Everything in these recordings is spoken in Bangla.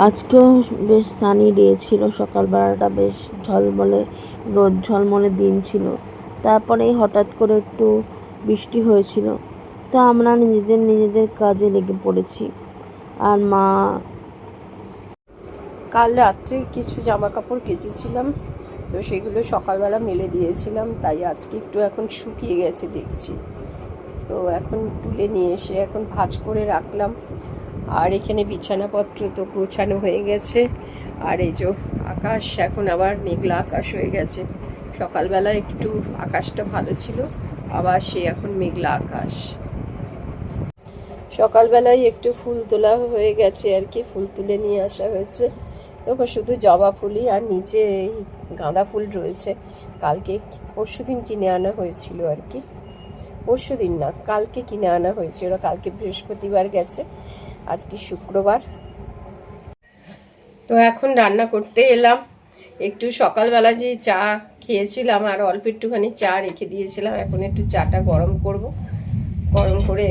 আজকেও বেশ সানি ডে ছিল, সকালবেলাটা বেশ ঝলমলে রোদ ঝলমলে দিন ছিল। তারপরেই হঠাৎ করে একটু বৃষ্টি হয়েছিল, তো আমরা নিজেদের কাজে লেগে পড়েছি। আর মা কাল রাত্রে কিছু জামা কাপড় কেচেছিলাম, তো সেগুলো সকালবেলা মেলে দিয়েছিলাম, তাই আজকে একটু এখন শুকিয়ে গেছে দেখছি। তো এখন তুলে নিয়ে এসে এখন ভাঁজ করে রাখলাম। আর এখানে বিছানাপত্র তো গোছানো হয়ে গেছে। আর এই যে আকাশ এখন আবার মেঘলা আকাশ হয়ে গেছে। সকালবেলা একটু আকাশটা ভালো ছিল, আবার সে এখন মেঘলা আকাশ। সকালবেলায় একটু ফুল তোলা হয়ে গেছে আর কি, ফুল তুলে নিয়ে আসা হয়েছে। দেখো শুধু জবা ফুলই, আর নিচে এই গাঁদা ফুল রয়েছে। কালকে পরশুদিন কিনে আনা হয়েছিল আর কি, পরশুদিন না কালকে কিনে আনা হয়েছিল। কালকে বৃহস্পতিবার গেছে, আজকে শুক্রবার। তো এখন রান্না করতে এলাম। একটু সকালবেলা যে চা খেয়েছিলাম আর অল্প একটুখানি চা রেখে দিয়েছিলাম, এখন একটু চাটা গরম করব, গরম করে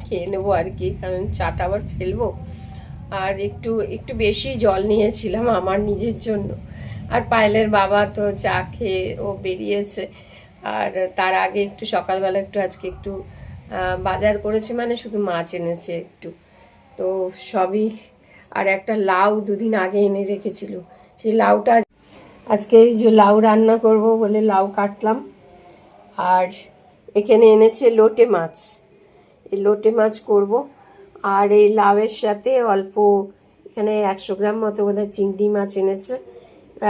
খেয়ে নেবো আর কি, কারণ চাটা আবার ফেলবো। আর একটু একটু বেশি জল নিয়েছিলাম আমার নিজের জন্য। আর পায়েলের বাবা তো চা খেয়ে ও বেরিয়েছে। আর তার আগে একটু সকালবেলা একটু আজকে একটু বাজার করেছে, মানে শুধু মাছ এনেছে একটু, তো সবই। আর একটা লাউ দুদিন আগে এনে রেখেছিল, সেই লাউটা আজকে এই যে লাউ রান্না করব বলে লাউ কাটলাম। আর এখানে এনেছে লোটে মাছ, এই লোটে মাছ করব। আর এই লাউয়ের সাথে অল্প এখানে 100 গ্রাম মতো বোধহয় চিংড়ি মাছ এনেছে।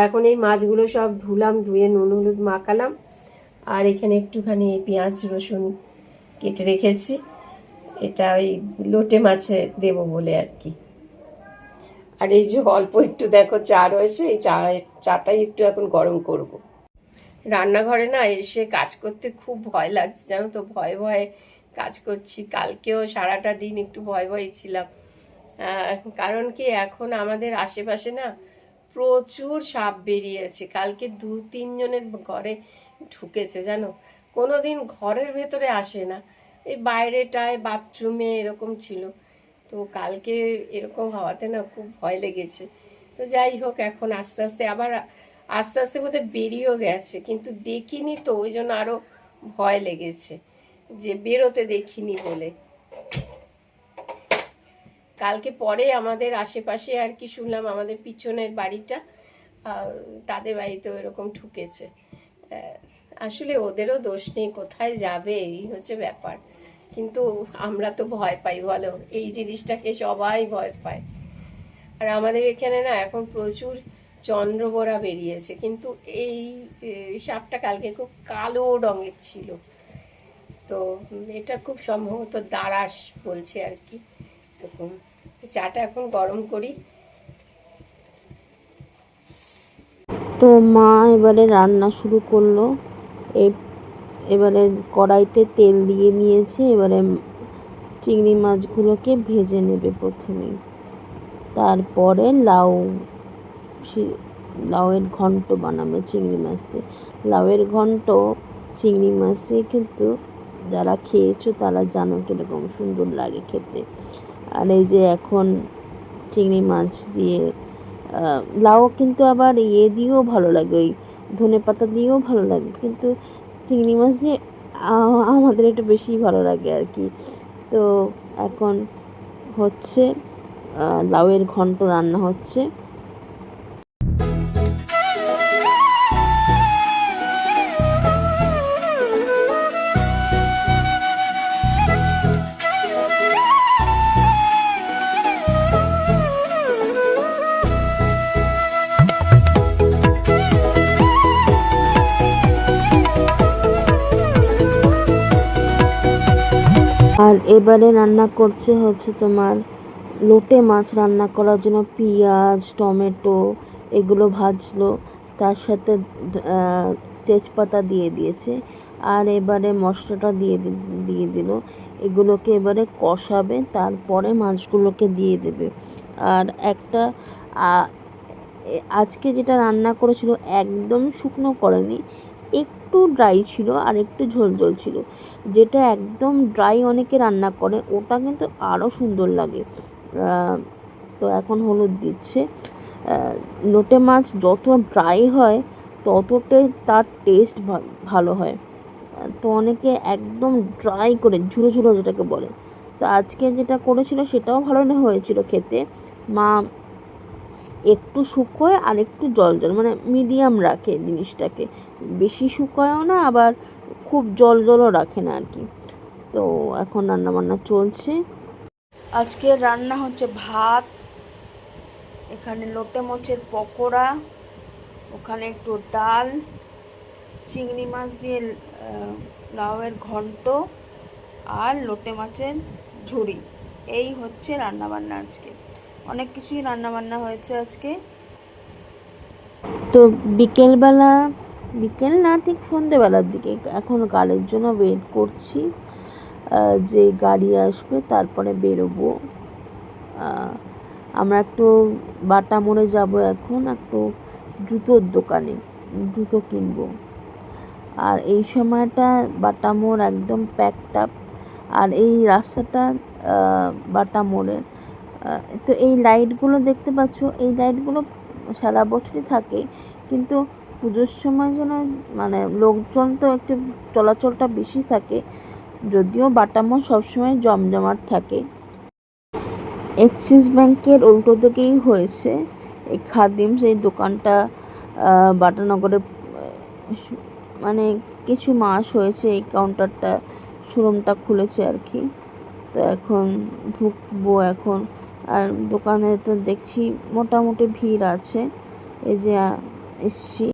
এখন এই মাছগুলো সব ধুলাম, ধুয়ে নুন হলুদ মাখালাম। আর এখানে একটুখানি পেঁয়াজ রসুন কেটে রেখেছি, এটা ওই লোটে মাছে দেব বলে আর কি। আর এই যে অল্প একটু দেখো চা রয়েছে, এই চাটাই একটু এখন গরম করব। রান্নাঘরে না এসে কাজ করতে খুব ভয় লাগছে, জানো তো, ভয়ে ভয়ে কাজ করছি। কালকেও সারাটা দিন একটু ভয় ভয়ে ছিলাম, কারণ কি এখন আমাদের আশেপাশে না প্রচুর সাপ বেরিয়েছে। কালকে 2-3 জনের ঘরে ঢুকেছে, জানো, কোনোদিন ঘরের ভেতরে আসে না, এই বাইরেটায় বাথরুমে এরকম ছিল। তো কালকে এরকম হওয়াতে না খুব ভয় লেগেছে। তো যাই হোক, এখন আস্তে আস্তে আবার আস্তে আস্তে বোধহয় বেরিয়েও গেছে, কিন্তু দেখিনি তো, ওই জন্য আরো ভয় লেগেছে যে বেরোতে দেখিনি বলে। কালকে পরে আমাদের আশেপাশে আর কি শুনলাম, আমাদের পিছনের বাড়িটা, তাদের বাড়িতেও এরকম ঢুকেছে। আসলে ওদেরও দোষ নেই, কোথায় যাবে, এই হচ্ছে ব্যাপার। কিন্তু আমরা তো ভয় পাই, বলো, এই জিনিসটাকে সবাই ভয় পায়। আর আমাদের এখানে না এখন প্রচুর চন্দ্রবোরা বেরিয়েছে, কিন্তু এই সাপটা কালকে খুব কালো রঙের ছিল। তো এটা খুব সম্ভবত দারাস বলছে আর কি। এরকম চাটা এখন গরম করি। তো মা এবারে রান্না শুরু করলো। এবারে কড়াইতে তেল দিয়ে নিয়েছে, এবারে চিংড়ি মাছগুলোকে ভেজে নেবে প্রথমেই। তারপরে লাউয়ের ঘন্ট বানাবে চিংড়ি মাছে। লাউয়ের ঘন্ট চিংড়ি মাছে কিন্তু যারা খেয়েছো তারা জানো কীরকম সুন্দর লাগে খেতে। আর এই যে এখন চিংড়ি মাছ দিয়ে লাউ কিন্তু আবার দিয়েও ভালো লাগে, ওই ধনেপাতা দিয়েও ভালো লাগে, কিন্তু চিংড়ি মাছ দিয়ে আমাদের একটু বেশি ভালো লাগে আর কি। তো এখন হচ্ছে লাউয়ের ঘন্ট রান্না হচ্ছে। আর এবারে রান্না করছে হচ্ছে তোমার লোটে মাছ। রান্না করার জন্য পেঁয়াজ টমেটো এগুলো ভাজলো, তার সাথে তেজপাতা দিয়ে দিয়েছে। আর এবারে মশলাটা দিয়ে দিল, এগুলোকে এবারে কষাবে, তারপরে মাছগুলোকে দিয়ে দেবে। আর একটা আজকে যেটা রান্না করেছিল একদম শুকনো করেনি, একটু ড্রাই ছিল আর একটু ঝোল ঝোল ছিল। যেটা একদম ড্রাই অনেকে রান্না করে ওটা কিন্তু আরও সুন্দর লাগে। তো এখন হলুদ দিচ্ছে। লোটে মাছ যত ড্রাই হয় ততটাই তার টেস্ট ভালো হয়। তো অনেকে একদম ড্রাই করে ঝুরো ঝুরো যেটাকে বলে, তো আজকে যেটা করেছিল সেটাও ভালো না হয়েছিল খেতে। মা একটু শুকোয় আর একটু জল জল, মানে মিডিয়াম রাখে জিনিসটাকে, বেশি শুকোয়ও না আবার খুব জল জলও রাখে না আর কি। তো এখন রান্নাবান্না চলছে। আজকে রান্না হচ্ছে ভাত, এখানে লোটে মাছের পকোড়া, ওখানে একটু ডাল, চিংড়ি মাছ দিয়ে লাউয়ের ঘন্ট আর লোটে মাছের ঝুড়ি। এই হচ্ছে রান্নাবান্না আজকে। অনেক কিছুই রান্নাবান্না হয়েছে আজকে। তো বিকেলবেলা, বিকেল না ঠিক সন্ধেবেলার দিকে এখন গাড়ির জন্য ওয়েট করছি, যে গাড়ি আসবে তারপরে বেরোবো। আমরা একটু বাটা মোড়ে যাব, এখন একটু জুতোর দোকানে জুতো কিনবো। আর এই সময়টা বাটা মোড় একদম প্যাকড আপ। আর এই রাস্তাটা বাটা মোড়ের, তো এই লাইটগুলো দেখতে পাচ্ছ, এই লাইটগুলো সারা বছরই থাকে, কিন্তু পুজোর সময় যেন মানে লোকজন তো একটু চলাচলটা বেশি থাকে, যদিও বাটা মোড় সবসময় জমজমাট থাকে। এক্সিস ব্যাংকের উল্টো দিকেই হয়েছে এই খাদিম সেই দোকানটা। বাটানগরে মানে কিছু মাস হয়েছে এই কাউন্টারটা, শোরুমটা খুলেছে আর কি। তো এখন ঢুকবো এখন। আর দোকানে তো দেখছি মোটামুটি ভিড় আছে। এই যে এসছি।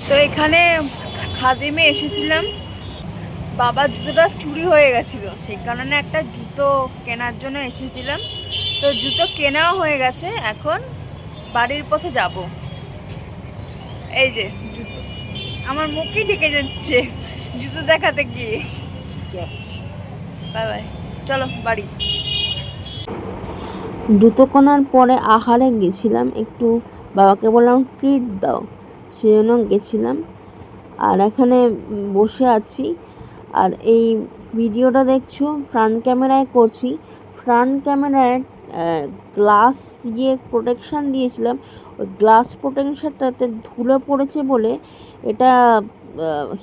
তো এখানে খাদিমে এসেছিলাম, বাবার জুতোটা চুরি হয়ে গেছিলো, সেই কারণে একটা জুতো কেনার জন্য এসেছিলাম। তো জুতো কেনাও হয়ে গেছে, এখন বাড়ির পথে যাব। এই যে জুতো, আমার মুখই ঢেকে যাচ্ছে জুতো দেখাতে গিয়ে। বাই বাই, চলো বাড়ি। জুতো কেনার পরে আহারে গেছিলাম, একটু বাবাকে বললাম ট্রিট দাও, সেজন্য গেছিলাম। আর এখানে বসে আছি। আর এই ভিডিওটা দেখছো ফ্রন্ট ক্যামেরায় করছি। ফ্রন্ট ক্যামেরায় গ্লাস প্রোটেকশান দিয়েছিলাম, ওই গ্লাস প্রোটেকশানটাতে ধুলো পড়েছে বলে এটা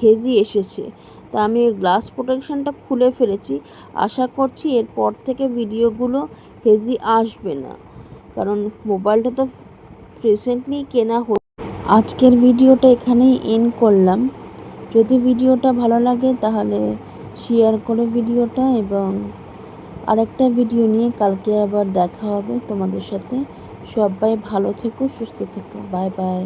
হেজি এসেছে। তা আমি ওই গ্লাস প্রোটেকশানটা খুলে ফেলেছি। আশা করছি এরপর থেকে ভিডিওগুলো হেজি আসবে না, কারণ মোবাইলটা তো রিসেন্টলি কেনা আজকের ভিডিওটা এখানেই এন্ড করলাম। যদি ভিডিওটা ভালো লাগে তাহলে শেয়ার করো ভিডিওটা, এবং আরেকটা ভিডিও নিয়ে কালকে আবার দেখা হবে তোমাদের সাথে। সবাই ভালো থেকো, সুস্থ থেকো, বাই বাই।